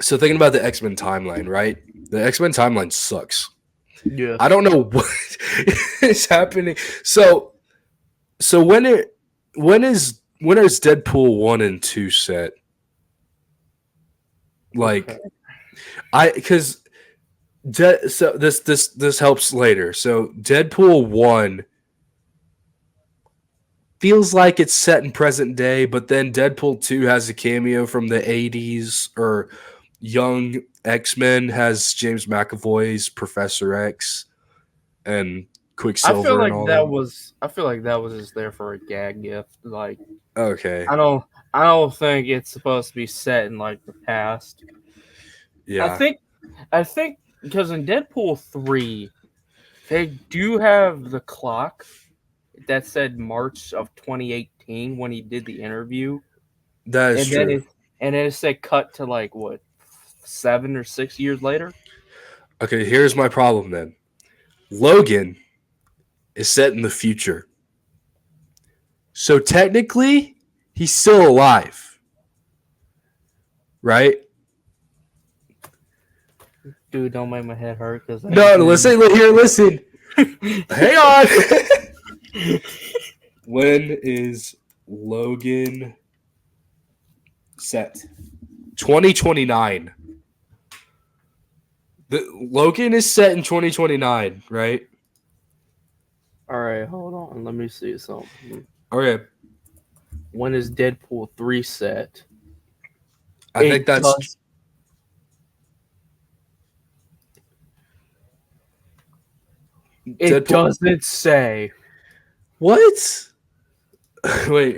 So thinking about the X-Men timeline, right? The X-Men timeline sucks. Yeah. I don't know what is happening. So when is Deadpool 1 and 2 set? Like Okay. because so this helps later. So Deadpool 1 feels like it's set in present day, but then Deadpool 2 has a cameo from the 80s, or Young X-Men has James McAvoy's Professor X and Quicksilver and all them. I feel like that was just there for a gag gift. Like Okay. I don't think it's supposed to be set in like the past. I Yeah. think I think because in Deadpool 3 they do have the clock that said March of 2018 when he did the interview, That is and then true. it said cut to like what 7 or 6 years later. Okay, here's my problem then. Logan is set in the future. So technically, he's still alive. Right? Dude, don't make my head hurt because No, listen. Hang on. When is Logan set? 2029. Logan is set in 2029, right? All right, hold on. Let me see something. Okay. When is Deadpool 3 set? I think that's It doesn't say. What? Wait.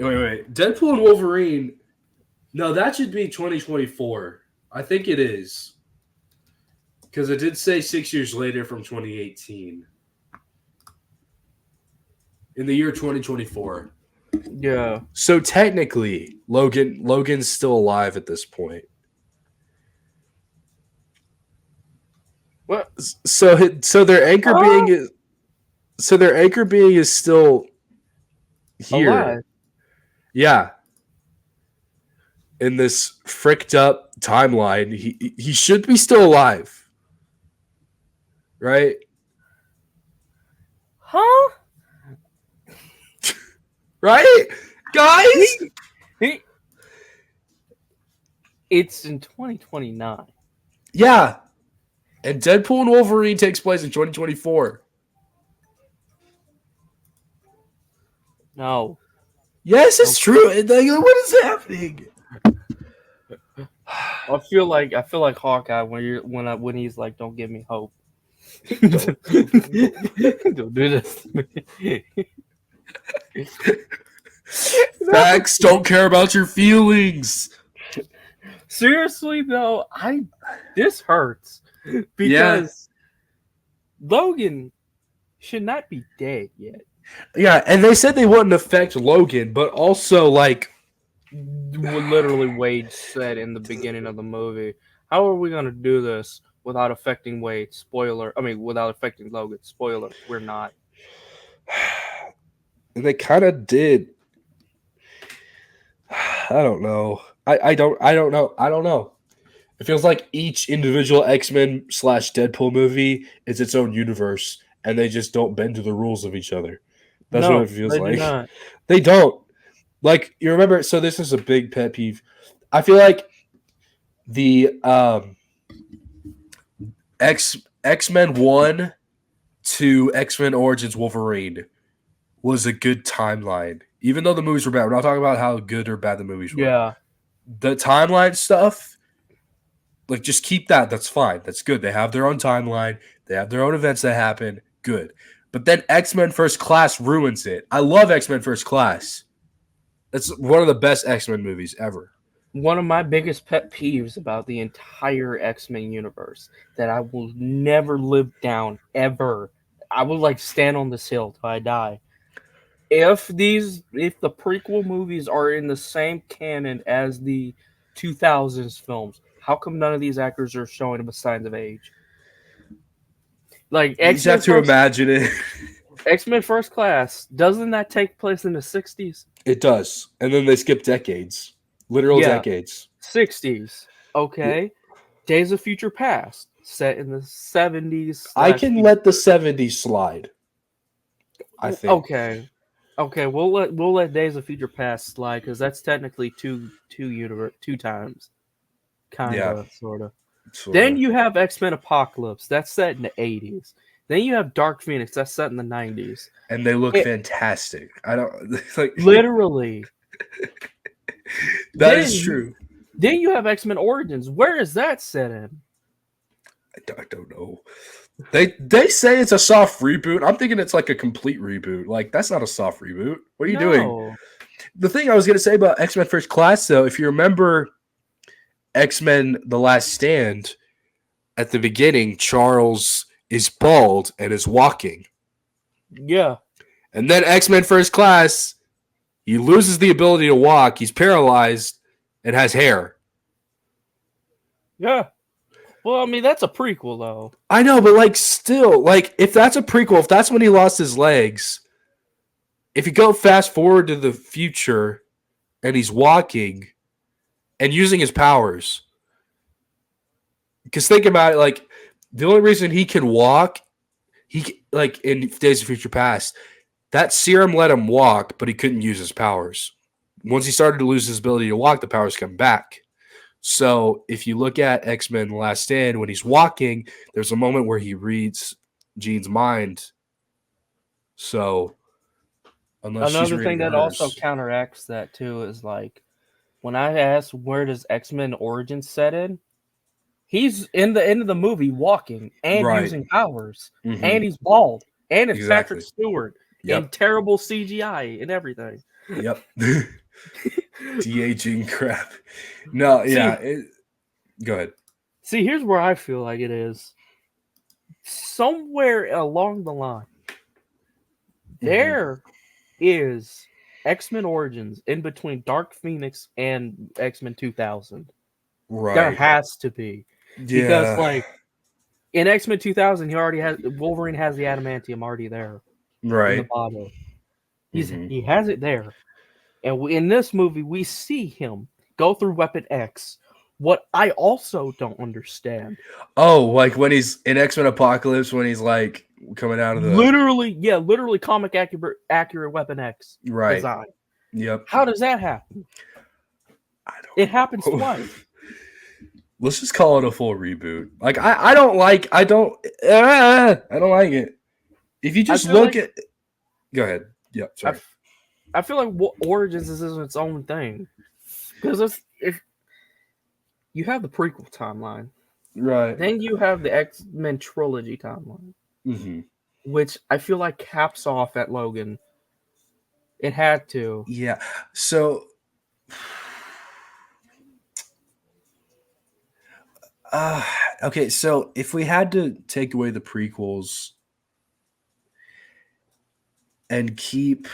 Deadpool and Wolverine. No, that should be 2024. I think it is. Because it did say 6 years later from 2018. In the year 2024. Yeah. So technically, Logan's still alive at this point. What? So their anchor being is still here. Alive. Yeah. In this fricked up timeline, he should be still alive. Right? Huh? Right? Guys? It's in 2029. Yeah. And Deadpool and Wolverine takes place in 2024. No. Yes, it's true. What is happening? I feel like Hawkeye when he's like, "Don't give me hope." Don't do this to me. Facts don't care about your feelings. Seriously though, this hurts because Logan should not be dead yet. Yeah, and they said they wouldn't affect Logan, but also like literally Wade said in the beginning of the movie, how are we going to do this without affecting Wade? Without affecting Logan. Spoiler, we're not. And they kind of did. I don't know. I don't know. It feels like each individual X-Men / Deadpool movie is its own universe, and they just don't bend to the rules of each other. That's what it feels like. Not. They don't. Like, you remember, so this is a big pet peeve. I feel like the X-Men 1 to X-Men Origins Wolverine was a good timeline. Even though the movies were bad. We're not talking about how good or bad the movies were. Yeah. The timeline stuff, like, just keep that. That's fine. That's good. They have their own timeline. They have their own events that happen. Good. But then X-Men First Class ruins it. I love X-Men First Class. It's one of the best X-Men movies ever. One of my biggest pet peeves about the entire X-Men universe that I will never live down, ever. I will, like, stand on this hill till I die. If the prequel movies are in the same canon as the 2000s films, how come none of these actors are showing signs of age? Like, you just have to imagine it. X-Men First Class, doesn't that take place in the 60s? It does. And then they skip decades. Literal decades. 60s. Okay. Days of Future Past, set in the 70s. I can let the 70s slide. I think. Okay, we'll let Days of Future Past slide because that's technically two times, Yeah, sort of. sort Then of. you have X-Men Apocalypse, that's set in the 80s. Then you have Dark Phoenix, that's set in the 90s. And they look fantastic. I don't like Literally. that is true. Then you have X-Men Origins. Where is that set in? I don't know. They say it's a soft reboot. I'm thinking it's like a complete reboot. Like, that's not a soft reboot. What are you doing? The thing I was going to say about X-Men First Class, though, if you remember X-Men The Last Stand, at the beginning, Charles is bald and is walking. Yeah. And then X-Men First Class, he loses the ability to walk. He's paralyzed and has hair. Yeah. Well, I mean, that's a prequel, though. I know, but like, still, like, if that's a prequel, if that's when he lost his legs, if you go fast forward to the future and he's walking and using his powers, because think about it, like, the only reason he can walk, like in Days of Future Past, that serum let him walk, but he couldn't use his powers. Once he started to lose his ability to walk, the powers come back. So if you look at X-Men Last Stand, when he's walking, there's a moment where he reads Jean's mind. So Another thing that also counteracts that too is like when I asked where does X-Men Origins set in, he's in the end of the movie walking and using powers, and he's bald, and it's Patrick Stewart and terrible CGI and everything. Yep. De-aging crap. No, yeah. Go ahead. See, here's where I feel like it is. Somewhere along the line, there is X-Men Origins in between Dark Phoenix and X-Men 2000. Right. There has to be. Yeah. Because, like, in X-Men 2000, Wolverine has the adamantium already there. Right. In the bottle. He has it there. And in this movie, we see him go through Weapon X. What I also don't understand. Oh, like when he's in X-Men Apocalypse, when he's like coming out of the literally comic accurate Weapon X design. Yep. How does that happen? It happens twice. Let's just call it a full reboot. Like I don't like it. If you just look at, go ahead. Yep. Sorry. I feel like Origins is its own thing because if you have the prequel timeline, right? Then you have the X-Men trilogy timeline, which I feel like caps off at Logan. It had to. Yeah. So, okay. So if we had to take away the prequels and keep.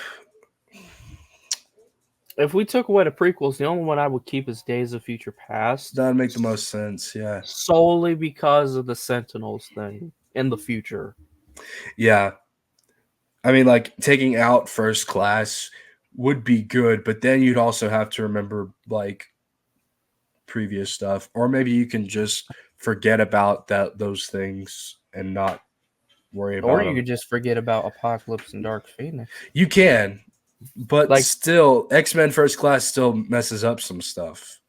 If we took away the prequels, the only one I would keep is Days of Future Past. That would make the most sense, yeah. Solely because of the Sentinels thing in the future. Yeah. I mean, like, taking out First Class would be good, but then you'd also have to remember, like, previous stuff. Or maybe you can just forget about those things and not worry about them. Or you could just forget about Apocalypse and Dark Phoenix. You can. But like, still, X-Men First Class still messes up some stuff.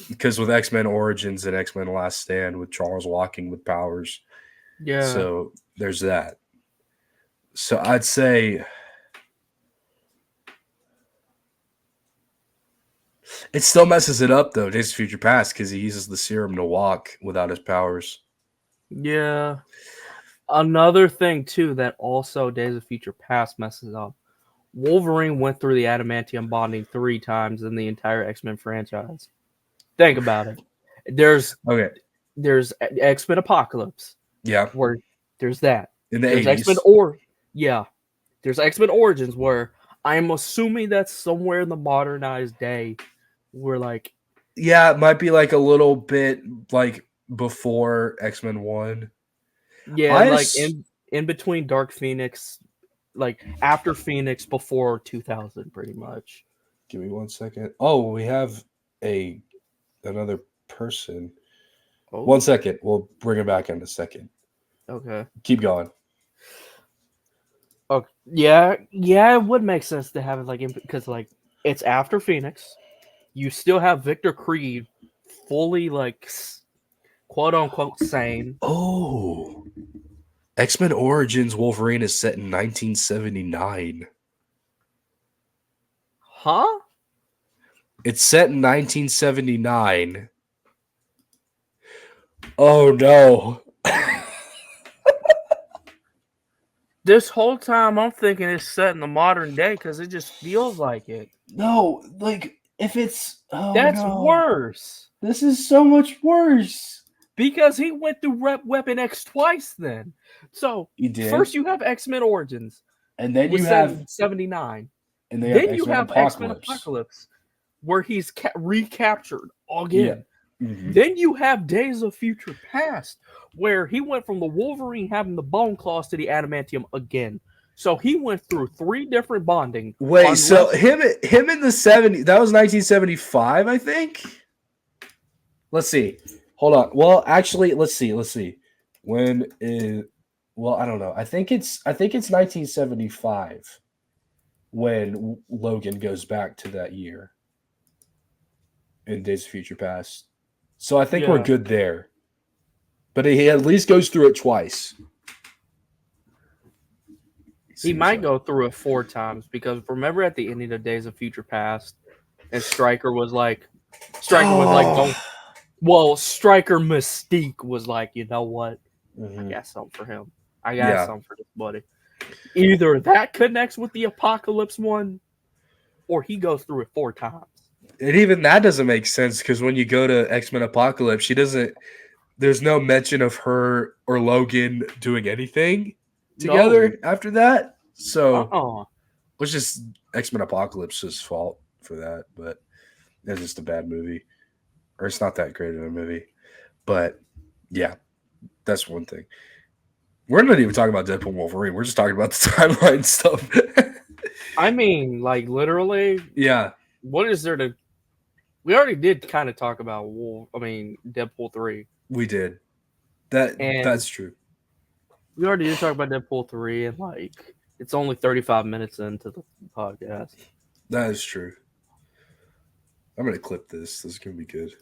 Because with X-Men Origins and X-Men Last Stand, with Charles walking with powers. Yeah. So there's that. So I'd say it still messes it up, though, Days of Future Past, because he uses the serum to walk without his powers. Yeah. Another thing, too, that also Days of Future Past messes up. Wolverine went through the adamantium bonding 3 times in the entire X-Men franchise. Think about it. There's X-Men Apocalypse. Yeah. Where there's that. In the there's 80s. There's X-Men Origins where I'm assuming that's somewhere in the modernized day where like. Yeah, it might be like a little bit like before X-Men 1. Yeah, in between Dark Phoenix. Like after Phoenix, before 2000, pretty much. Give me 1 second. Oh, we have another person. Oh, 1 second. We'll bring it back in a second. okay. Keep going. Okay. Yeah, it would make sense to have it like because like it's after Phoenix. You still have Victor Creed fully like quote unquote sane. Oh, X-Men Origins Wolverine is set in 1979. Huh? It's set in 1979. Oh no. This whole time I'm thinking it's set in the modern day because it just feels like it. No, like if it's That's worse. This is so much worse. Because he went through Weapon X twice then. So You did. first you have X-Men Origins. And then was you set have in 79. and they Then have you X-Men have X-Men Apocalypse. Apocalypse, where he's recaptured again. Yeah. Mm-hmm. Then you have Days of Future Past, where he went from the Wolverine having the bone claws to the adamantium again. So he went through 3 different bonding. Wait, so him in the 70s, that was 1975, I think? Let's see. Hold on. Well, actually, let's see. When is I don't know. I think it's 1975 when Logan goes back to that year in Days of Future Past. So I think we're good there. But he at least goes through it twice. He might go through it 4 times because remember at the ending of Days of Future Past, and Stryker was like, well, Stryker Mystique was like, you know what? I got something for him. I got something for this buddy. Either that connects with the Apocalypse one, or he goes through it 4 times. And even that doesn't make sense because when you go to X-Men Apocalypse, there's no mention of her or Logan doing anything together after that. So it was just X-Men Apocalypse's fault for that, but it's just a bad movie. Or it's not that great of a movie. But yeah, that's one thing. We're not even talking about Deadpool and Wolverine. We're just talking about the timeline stuff. I mean, like literally. Yeah. What is there to? We already did kind of talk about Deadpool 3. We did. That's true. We already did talk about Deadpool 3, and like it's only 35 minutes into the podcast. That is true. I'm gonna clip this. This is gonna be good.